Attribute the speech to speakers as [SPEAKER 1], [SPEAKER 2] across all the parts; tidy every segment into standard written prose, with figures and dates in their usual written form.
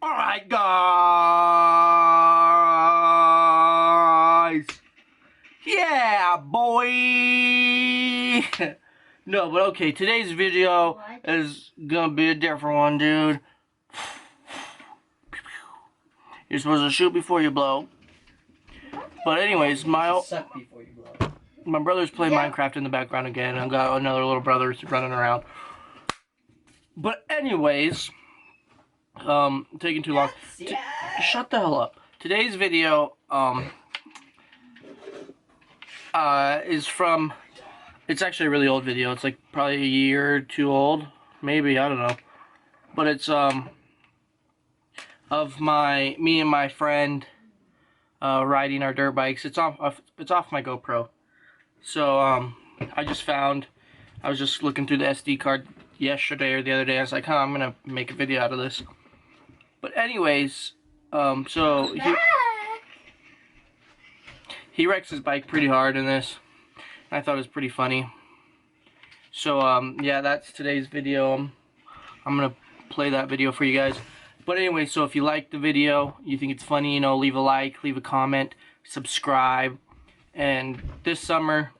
[SPEAKER 1] Alright, guys. Yeah, boy. No, but okay, today's video is gonna be a different one, dude. You're supposed to shoot before you blow. But anyways, my brother's playing Minecraft in the background again. I've got another little brother running around. But anyways, taking too long. Shut the hell up. Today's video is from, it's actually a really old video. It's like probably a year or two old, maybe, I don't know. But it's of me and my friend riding our dirt bikes. It's off my GoPro. So I was just looking through the SD card yesterday or the other day. I was like, I'm gonna make a video out of this. But anyways, so he wrecks his bike pretty hard in this. I thought it was pretty funny. So yeah, that's today's video. I'm gonna play that video for you guys. But anyway, so if you like the video, you think it's funny, you know, leave a like, leave a comment, subscribe. And this summer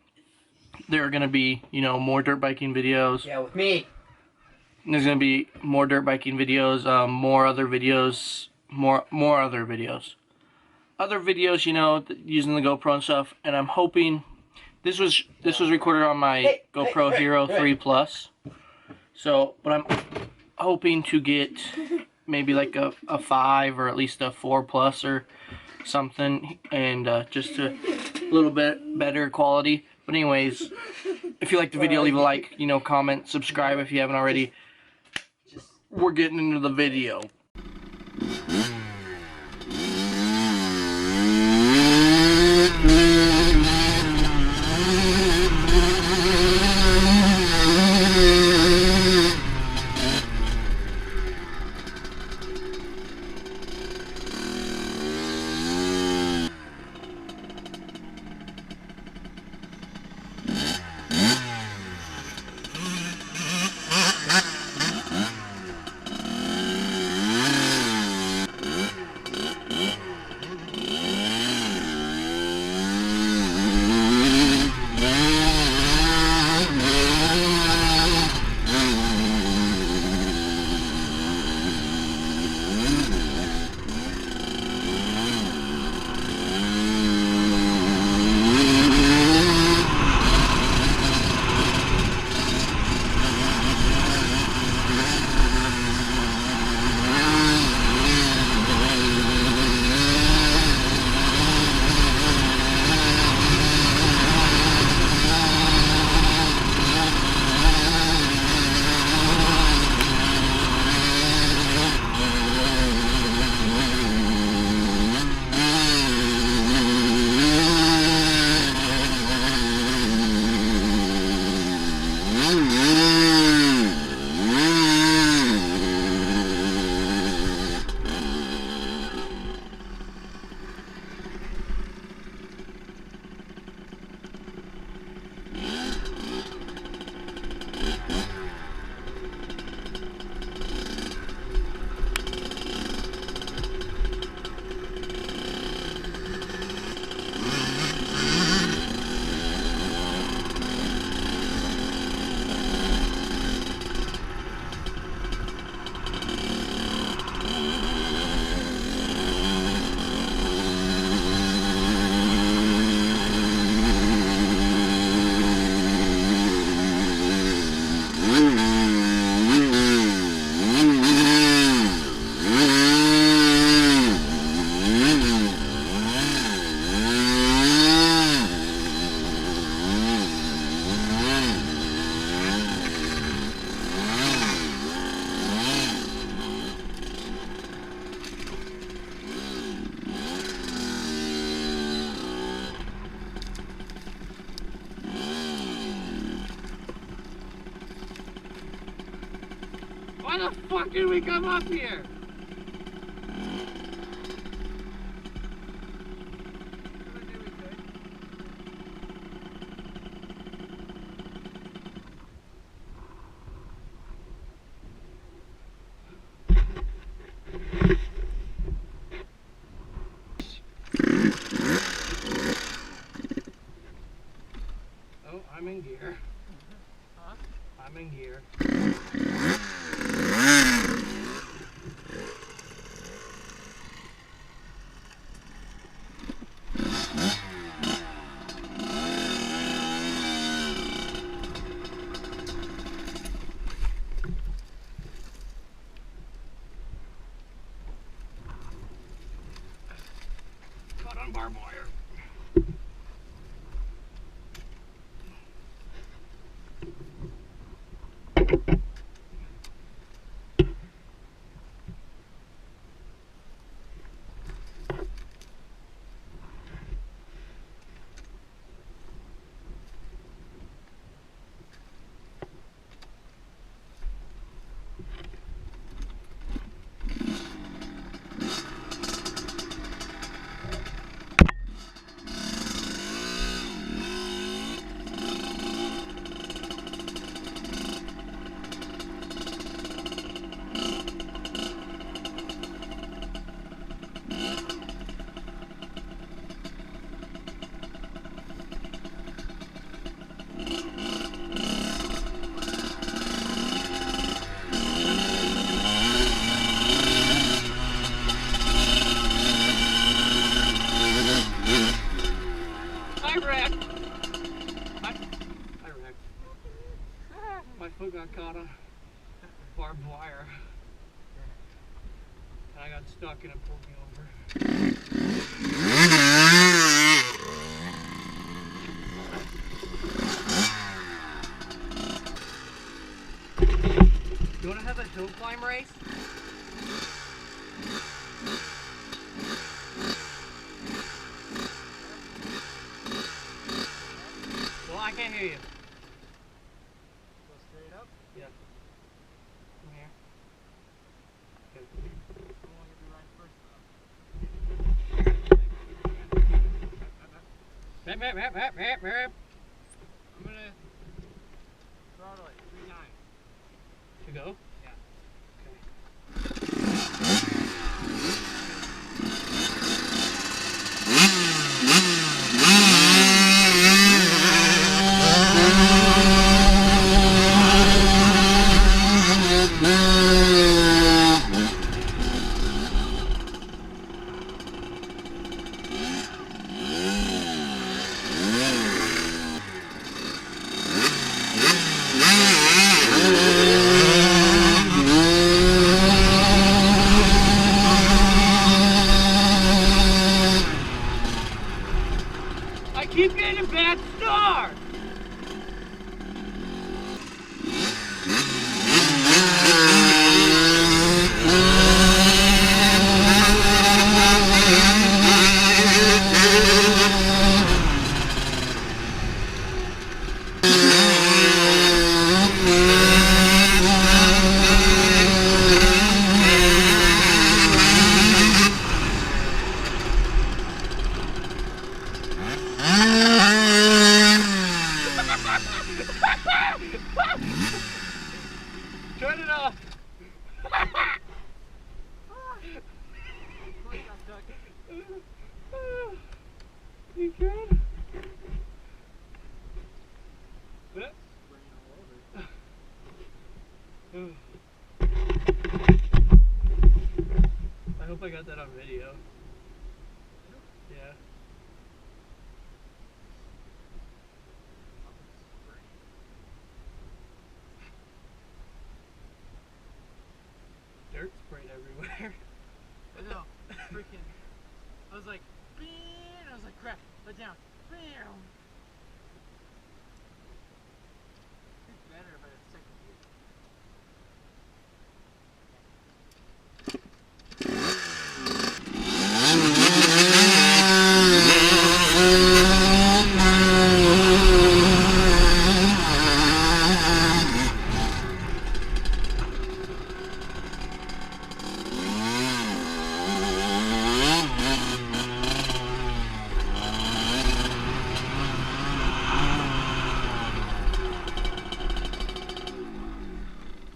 [SPEAKER 1] there are gonna be, you know, more dirt biking videos.
[SPEAKER 2] Yeah, with me.
[SPEAKER 1] There's gonna be more dirt biking videos, more other videos, more other videos. Other videos, you know, using the GoPro and stuff. And I'm hoping this was recorded on my GoPro Hero 3 Plus. So, but I'm hoping to get maybe like a 5 or at least a 4 Plus or something, and just a little bit better quality. But anyways, if you like the video, leave a like, you know, comment, subscribe if you haven't already. We're getting into the video. Why the fuck did we come up here? barbed wire. My foot got caught on barbed wire and I got stuck and it pulled me over. You want to have a hill climb race? Well, I can't hear you. Yeah. Come here. Okay. I'm gonna throttle it 3.9. To go? Yeah. I keep getting a bad start! Turn it off! You good? I hope I got that on video. Yeah. Dirt sprayed everywhere.
[SPEAKER 2] I know. Freaking. I was like, bean. I was like, crap. Let down. Bam. It's better if I had a second gear.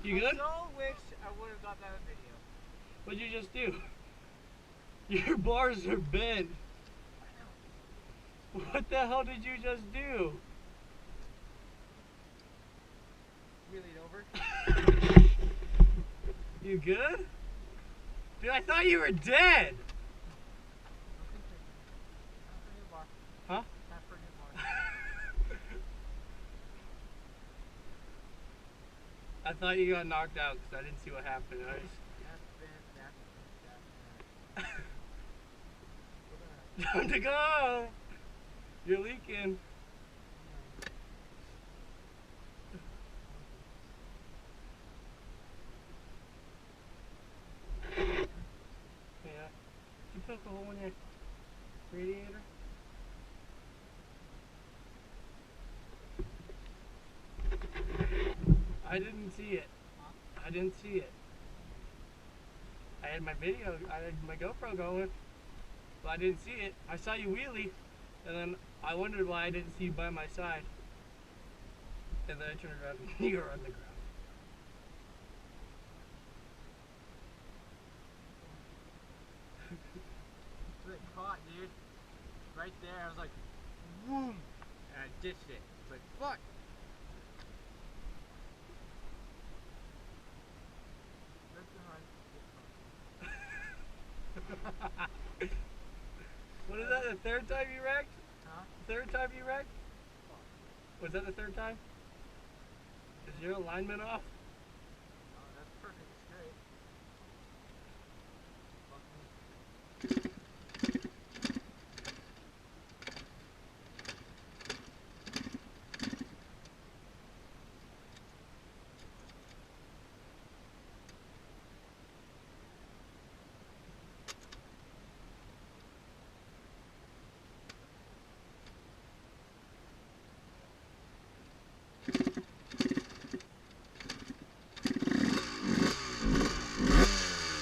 [SPEAKER 1] You good?
[SPEAKER 2] I so wish I would have got that on video.
[SPEAKER 1] What'd you just do? Your bars are bent. What the hell did you just do?
[SPEAKER 2] Wheel it over.
[SPEAKER 1] You good? Dude, I thought you were dead. Huh? I thought you got knocked out because I didn't see what happened. Time to go! You're leaking. Yeah. Did you poke a hole in your radiator? I didn't see it. I didn't see it. I had my GoPro going, but I didn't see it. I saw you wheelie, and then I wondered why I didn't see you by my side. And then I turned around and you were on the ground.
[SPEAKER 2] It caught, dude. Right there, I was like, boom, and I ditched it. It's like, fuck.
[SPEAKER 1] What is that, the third time you wrecked?
[SPEAKER 2] Huh?
[SPEAKER 1] Third time you wrecked? Was that the third time? Is your alignment off?
[SPEAKER 2] Oh, that's perfect, it's great.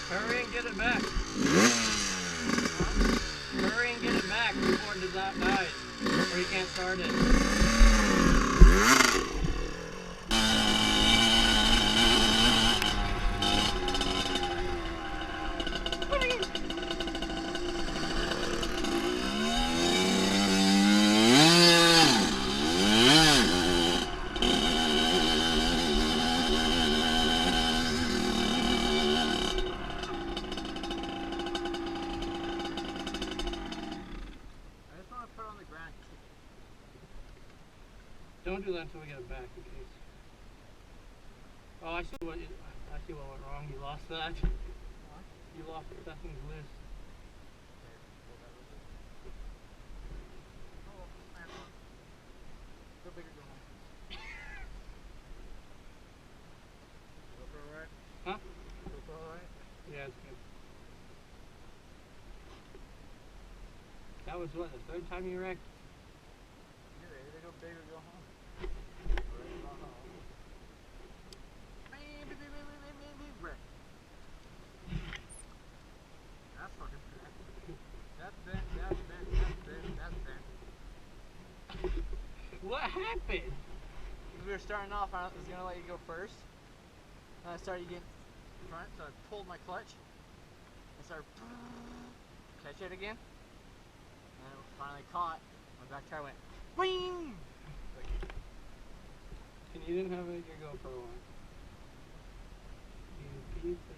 [SPEAKER 1] Hurry and get it back. Hurry and get it back before it dies, or you can't start it. Don't do that until we get it back, in case. Oh, I see what went wrong. You lost that.
[SPEAKER 2] What?
[SPEAKER 1] You lost that thing's list.
[SPEAKER 2] Go bigger, go home. GoPro right?
[SPEAKER 1] Huh?
[SPEAKER 2] GoPro right?
[SPEAKER 1] Yeah, it's good. That was what, the third time you wrecked?
[SPEAKER 2] Yeah, either go big or go home. That's fucking bad. That's bent, that's bent, that's bent, that's bent.
[SPEAKER 1] What happened?
[SPEAKER 2] We were starting off, I was gonna let you go first. And I started getting in front, so I pulled my clutch. I started catch it again. And it finally caught. My back tire went boing!
[SPEAKER 1] And you didn't have your GoPro on. You piece of